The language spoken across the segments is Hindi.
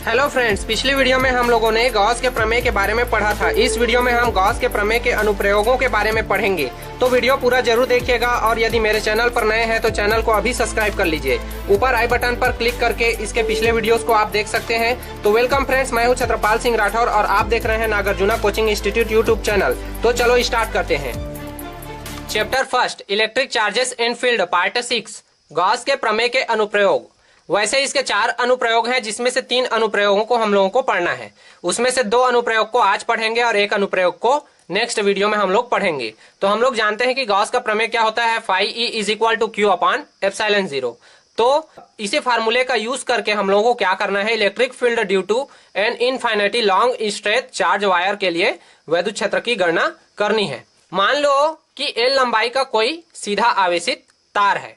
हेलो फ्रेंड्स, पिछली वीडियो में हम लोगों ने गॉस के प्रमेय के बारे में पढ़ा था। इस वीडियो में हम गॉस के प्रमेय के अनुप्रयोगों के बारे में पढ़ेंगे, तो वीडियो पूरा जरूर देखिएगा। और यदि मेरे चैनल पर नए हैं तो चैनल को अभी सब्सक्राइब कर लीजिए। ऊपर आई बटन पर क्लिक करके इसके पिछले वीडियोस को आप देख सकते हैं। तो वेलकम फ्रेंड्स, मैं हूँ छत्रपाल सिंह राठौर और आप देख रहे हैं Nagarjun coaching institute YouTube channel. तो चलो स्टार्ट करते हैं। Chapter first, electric charges in field, part 6, Gauss के प्रमेय के अनुप्रयोग। वैसे इसके 4 अनुप्रयोग हैं, जिसमें से 3 अनुप्रयोगों को हम लोगों को पढ़ना है। उसमें से 2 अनुप्रयोग को आज पढ़ेंगे और 1 अनुप्रयोग को नेक्स्ट वीडियो में हम लोग पढ़ेंगे। तो हम लोग जानते हैं कि गॉस का प्रमेय क्या होता है, phi E is equal to Q upon epsilon 0। तो इसी फार्मूले का यूज करके हम लोगों को क्या करना है, electric field due to an infinity long stretch charge wire के लिए विद्युत क्षेत्र की गणना करनी है। मान लो कि एल लंबाई का कोई सीधा आवेशित तार है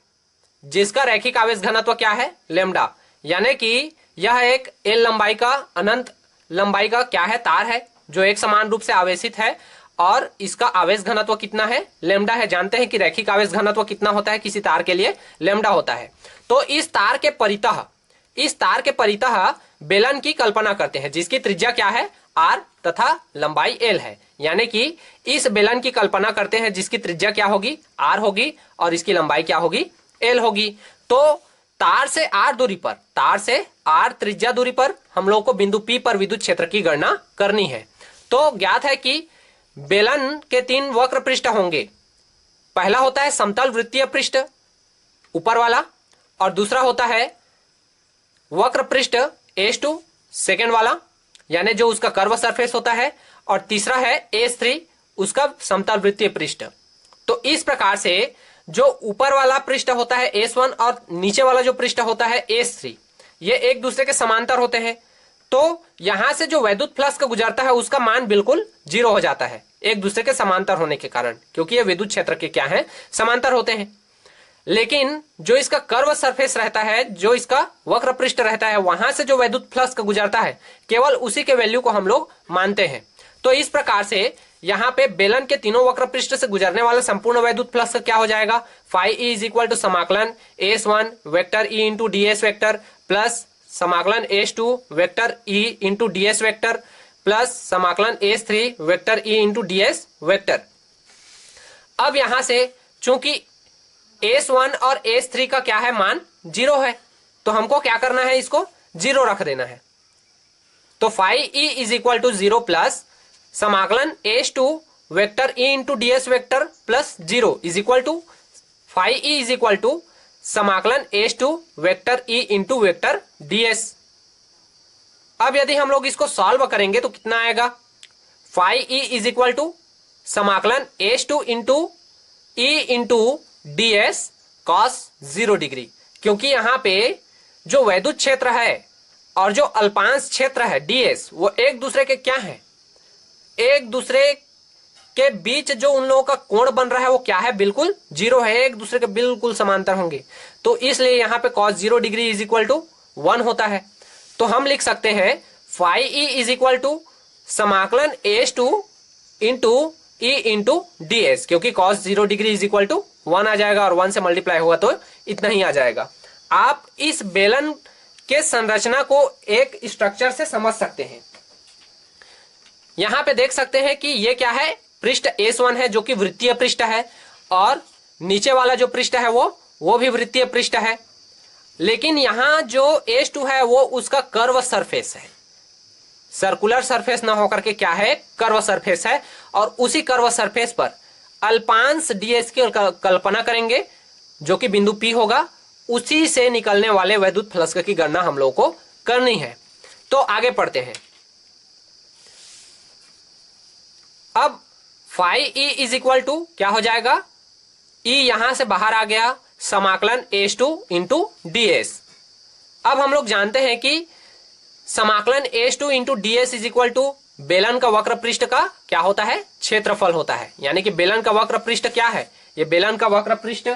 जिसका रैखिक आवेश घनत्व क्या है, लेमडा। यानी कि यह एक एल लंबाई का अनंत लंबाई का क्या है, तार है जो एक समान रूप से आवेशित है और इसका आवेश घनत्व कितना है, लेमडा है। जानते हैं कि रैखिक आवेश घनत्व कितना होता है किसी तार के लिए, लेमडा होता है। तो इस तार के परितः बेलन की कल्पना करते हैं जिसकी त्रिज्या क्या है, आर तथा लंबाई एल है। यानी कि इस बेलन की कल्पना करते हैं जिसकी त्रिज्या क्या होगी, आर होगी और इसकी लंबाई क्या होगी, एल होगी। तो तार से आर त्रिज्या दूरी पर हम लोग को बिंदु P पर विद्युत क्षेत्र की गणना करनी है। तो ज्ञात है कि बेलन के 3 वक्र पृष्ठ होंगे। पहला होता है समतल वृत्तीय पृष्ठ ऊपर वाला, और दूसरा होता है वक्र पृष्ठ S2 सेकेंड वाला, यानी जो उसका कर्व सरफेस होता है, और तीसरा है S3 उसका समतल वृत्तीय पृष्ठ। तो इस प्रकार से जो ऊपर वाला पृष्ठ होता है S1 और नीचे वाला जो पृष्ठ होता है S3, ये एक दूसरे के समांतर होते हैं। तो यहां से जो वैद्युत फ्लक्स का गुजरता है उसका मान बिल्कुल 0 हो जाता है एक दूसरे के समांतर होने के कारण, क्योंकि ये विद्युत क्षेत्र के क्या है, समांतर होते हैं। लेकिन जो इसका कर्व सरफेस रहता है, जो इसका वक्र पृष्ठ रहता है, वहां से जो वैद्युत फ्लक्स का गुजरता है केवल उसी के वैल्यू को हम लोग मानते हैं। तो इस प्रकार से यहाँ पे बेलन के तीनों वक्र पृष्ठ से गुजरने वाला संपूर्ण वैद्युत फ्लक्स क्या हो जाएगा, phi E is equal to समाकलन S1 vector E into ds vector plus समाकलन S2 vector E into ds vector plus समाकलन S3 vector E into ds vector. अब यहां से चूंकि S1 और S3 का क्या है, मान 0 है, तो हमको क्या करना है, इसको 0 रख देना है। तो phi E is equal to 0 plus समाकलन S2 vector E into ds vector plus 0 is equal to phi E is equal to समाकलन S2 vector E into vector ds। अब यदि हम लोग इसको सॉल्व करेंगे तो कितना आएगा, phi E is equal to समाकलन S2 into E into ds cos 0 degree. क्योंकि यहां पे जो वैद्युत क्षेत्र है और जो अल्पांश क्षेत्र है ds, वो एक दूसरे के क्या है, एक दूसरे के बीच जो उन लोगों का कोण बन रहा है वो क्या है, बिल्कुल 0 है, एक दूसरे के बिल्कुल समांतर होंगे। तो इसलिए यहां पे cos 0 degree is equal to 1 होता है। तो हम लिख सकते हैं phi E is equal to समाकलन S2 into E into ds, क्योंकि cos 0 degree is equal to 1 आ जाएगा और 1 से मल्टीप्लाई होगा तो इतना ही आ जाएगा। आप इस बेलन के संरचना को एक स्ट्रक्चर से समझ सकते हैं। यहां पे देख सकते हैं कि ये क्या है, पृष्ठ S1 है जो कि वृत्तीय पृष्ठ है, और नीचे वाला जो पृष्ठ है वो भी वृत्तीय पृष्ठ है। लेकिन यहां जो S2 है वो उसका कर्व सरफेस है, सर्कुलर सरफेस ना होकर के क्या है, कर्व सरफेस है। और उसी कर्व सरफेस पर अल्पांश ds की कल्पना करेंगे जो कि बिंदु P होगा, उसी से निकलने वाले वैद्युत फ्लक्स की गणना हम लोग को करनी है। तो आगे पढ़ते हैं। अब phi E is equal to क्या हो जाएगा, E यहां से बाहर आ गया, समाकलन S2 इंटू ds। अब हम लोग जानते हैं कि समाकलन S2 into ds is equal to बेलन का वक्र पृष्ठ का क्या होता है, क्षेत्रफल होता है। यानी कि बेलन का वक्र पृष्ठ क्या है, ये बेलन का वक्र पृष्ठ,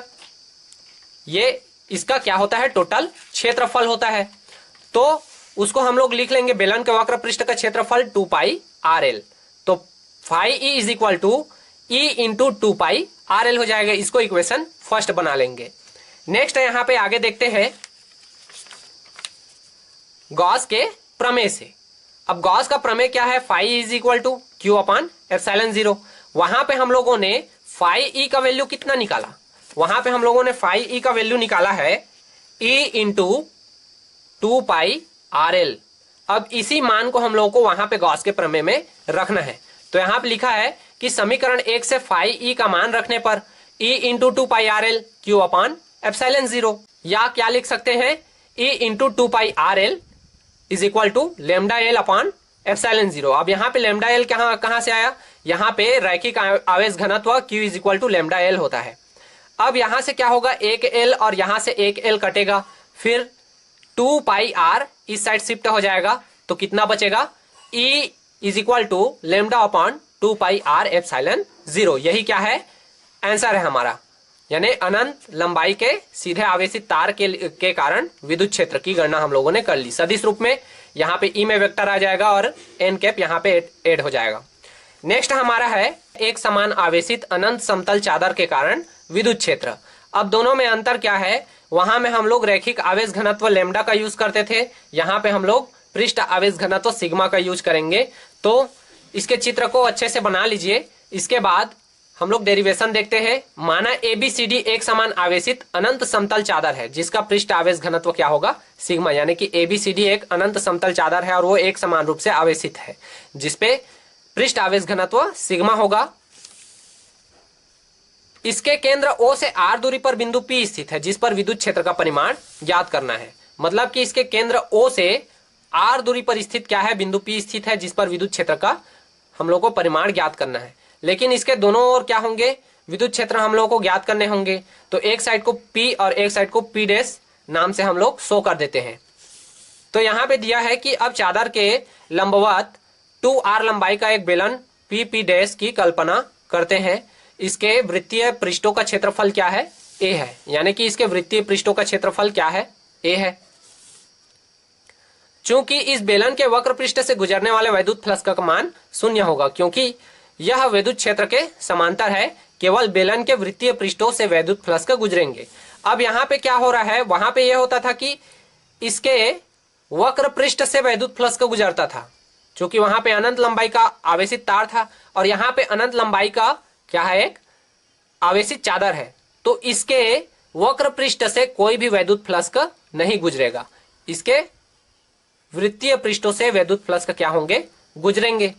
ये इसका क्या होता है, टोटल क्षेत्रफल होता है। तो उसको हम लोग लिख लेंगे बेलन के वक्र पृष्ठ का क्षेत्रफल 2 पाई RL। तो phi E is equal to E into 2 pi RL हो जाएगा। इसको इक्वेशन फर्स्ट बना लेंगे। नेक्स्ट यहां पे आगे देखते हैं गॉस के प्रमेय से। अब गॉस का प्रमेय क्या है, phi is equal to Q upon epsilon 0। वहां पे हम लोगों ने फाई ई का वैल्यू कितना निकाला, वहां पे हम लोगों ने फाई ई का वैल्यू निकाला है ई इंटू 2 पाई आर एल। अब इसी मान को हम लोगों को वहां पे गॉस के प्रमेय में रखना है। तो यहां पे लिखा है कि समीकरण 1 से फाई ई का मान रखने पर E into 2 pi R L Q upon epsilon 0, या क्या लिख सकते हैं E into 2 pi R L is equal to lambda L upon epsilon 0। अब यहाँ पे लेमडा एल कहां से आया, यहाँ पे रैखिक आवेश घनत्व Q is equal to lambda L होता है। अब यहां से क्या होगा, एक एल और यहां से एक एल कटेगा, फिर 2 पाई आर इस साइड शिफ्ट हो जाएगा, तो कितना बचेगा E is equal to lambda upon 2 pi R epsilon 0। यही क्या है, आंसर है हमारा, यानी अनंत लंबाई के सीधे आवेशित तार के कारण विद्युत क्षेत्र की गणना हम लोगों ने कर ली। सदिश रूप में यहाँ पे ई में वेक्टर आ जाएगा और एन कैप यहाँ पे ऐड हो जाएगा। नेक्स्ट हमारा है एक समान आवेशित अनंत समतल चादर के कारण विद्युत क्षेत्र। अब दोनों में अंतर क्या है, वहां में हम लोग रैखिक आवेश घनत्व लेमडा का यूज करते थे, यहाँ पे हम लोग पृष्ठ आवेश घनत्व सिग्मा का यूज करेंगे। तो इसके चित्र को अच्छे से बना लीजिए। इसके बाद हम लोग डेरिवेशन देखते हैं। माना ABCD एक समान आवेशित अनंत समतल चादर है जिसका पृष्ठ आवेश घनत्व क्या होगा, सिग्मा, यानी कि ABCD एक अनंत समतल चादर है और वो एक समान रूप से आवेशित है जिसपे पृष्ठ आवेश घनत्व सिग्मा होगा। इसके केंद्र O से R दूरी पर बिंदु P स्थित है जिस पर विद्युत क्षेत्र का परिमाण ज्ञात करना है। मतलब कि इसके केंद्र O से R दूरी पर स्थित क्या है, बिंदु P स्थित है जिस पर विद्युत क्षेत्र का हम लोग को परिमाण ज्ञात करना है। लेकिन इसके दोनों ओर क्या होंगे, विद्युत क्षेत्र हम लोगों को ज्ञात करने होंगे। तो एक साइड को P और एक साइड को P डैश नाम से हम लोग शो कर देते हैं। तो यहाँ पे दिया है कि अब चादर के लंबवत 2R लंबाई का एक बेलन P डैश की कल्पना करते हैं। इसके वृत्तीय पृष्ठों का क्षेत्रफल क्या है, A है, यानी कि इसके वृत्तीय पृष्ठों का क्षेत्रफल क्या है, A है। चूंकि इस बेलन के वक्र पृष्ठ से गुजरने वाले वैद्युत फ्लक्स का मान 0 होगा, क्योंकि यह विद्युत क्षेत्र के समांतर है, केवल बेलन के वृत्तीय पृष्ठों से वैद्युत फ्लक्स का गुजरेंगे। अब यहाँ पे क्या हो रहा है, वहां पे यह होता था कि इसके वक्र पृष्ठ से वैद्युत फ्लक्स का गुजरता था, क्योंकि वहां पे अनंत लंबाई का आवेशित तार था और यहाँ पे अनंत लंबाई का क्या है, एक आवेशित चादर है। तो इसके वक्र पृष्ठ से कोई भी वैद्युत फ्लक्स का नहीं गुजरेगा, इसके वृत्तीय पृष्ठों से वैद्युत फ्लक्स का क्या होंगे, गुजरेंगे।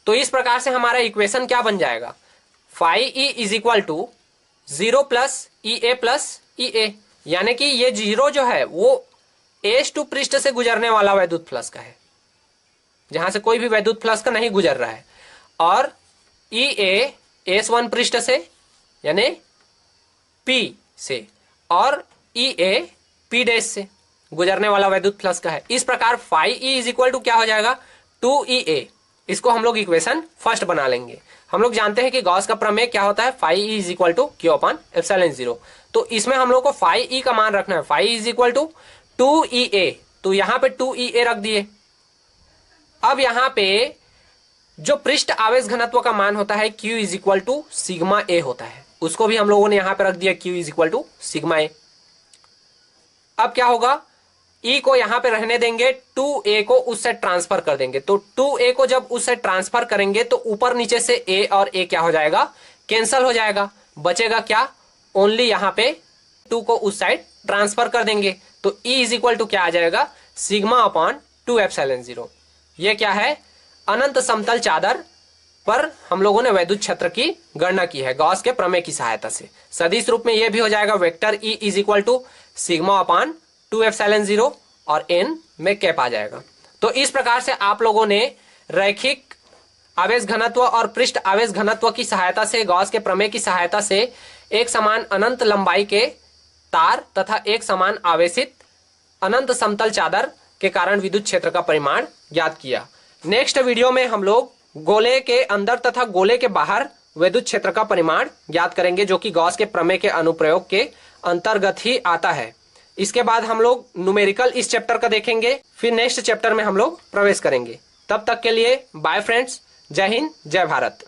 तो इस प्रकार से हमारा इक्वेशन क्या बन जाएगा, phi E is equal to 0 plus E A plus E A, यानी कि ये 0 जो है वो S2 पृष्ठ से गुजरने वाला वैद्युत फ्लक्स का है, जहां से कोई भी वैद्युत फ्लक्स का नहीं गुजर रहा है, और ई ए S1 पृष्ठ से यानी P से, और ई ए P डैश से गुजरने वाला वैद्युत फ्लक्स का है। इस प्रकार phi E is equal to क्या हो जाएगा, 2EA। इसको हम लोग इक्वेशन फर्स्ट बना लेंगे। हम लोग जानते हैं कि गॉस का प्रमेय क्या होता है, phi E is equal to Q upon epsilon 0। तो इसमें हम लोग को फाई ई का मान रखना है, phi is equal to 2EA। तो यहाँ पे 2EA रख दिए। अब यहाँ पे जो पृष्ठ आवेश घनत्व का मान होता है Q is equal to sigma A होता है, उसको भी हम लोगों ने यहाँ पे रख दिया Q is equal to sigma A. अब क्या होगा, E को यहां पे रहने देंगे, 2A को उस से ट्रांसफर कर देंगे। तो 2A को जब उस से ट्रांसफर करेंगे तो ऊपर नीचे से A और A क्या हो जाएगा, कैंसल हो जाएगा। बचेगा क्या, ओनली यहां पे 2 को उस साइड ट्रांसफर कर देंगे। तो E इज इक्वल टू क्या आ जाएगा, सिग्मा अपॉन 2 एप्सिलॉन 0। ये क्या है, अनंत समतल चादर पर हम लोगों ने वैद्युत क्षेत्र की गणना की है गॉस के प्रमेय की सहायता से। सदिश रूप में यह भी हो जाएगा, vector E is equal to sigma upon 2 epsilon 0 और n में कैप आ जाएगा। तो इस प्रकार से आप लोगों ने रैखिक आवेश घनत्व और पृष्ठ आवेश घनत्व की सहायता से, गॉस के प्रमेय की सहायता से एक समान अनंत लंबाई के तार तथा एक समान आवेशित अनंत समतल चादर के कारण विद्युत क्षेत्र का परिमाण ज्ञात किया। नेक्स्ट वीडियो में हम लोग गोले के अंदर तथा गोले के बाहर विद्युत क्षेत्र का परिमाण ज्ञात करेंगे, जो कि गॉस के प्रमेय के अनुप्रयोग के अंतर्गत ही आता है। इसके बाद हम लोग न्यूमेरिकल इस चैप्टर का देखेंगे, फिर नेक्स्ट चैप्टर में हम लोग प्रवेश करेंगे। तब तक के लिए बाय फ्रेंड्स, जय हिंद, जय भारत।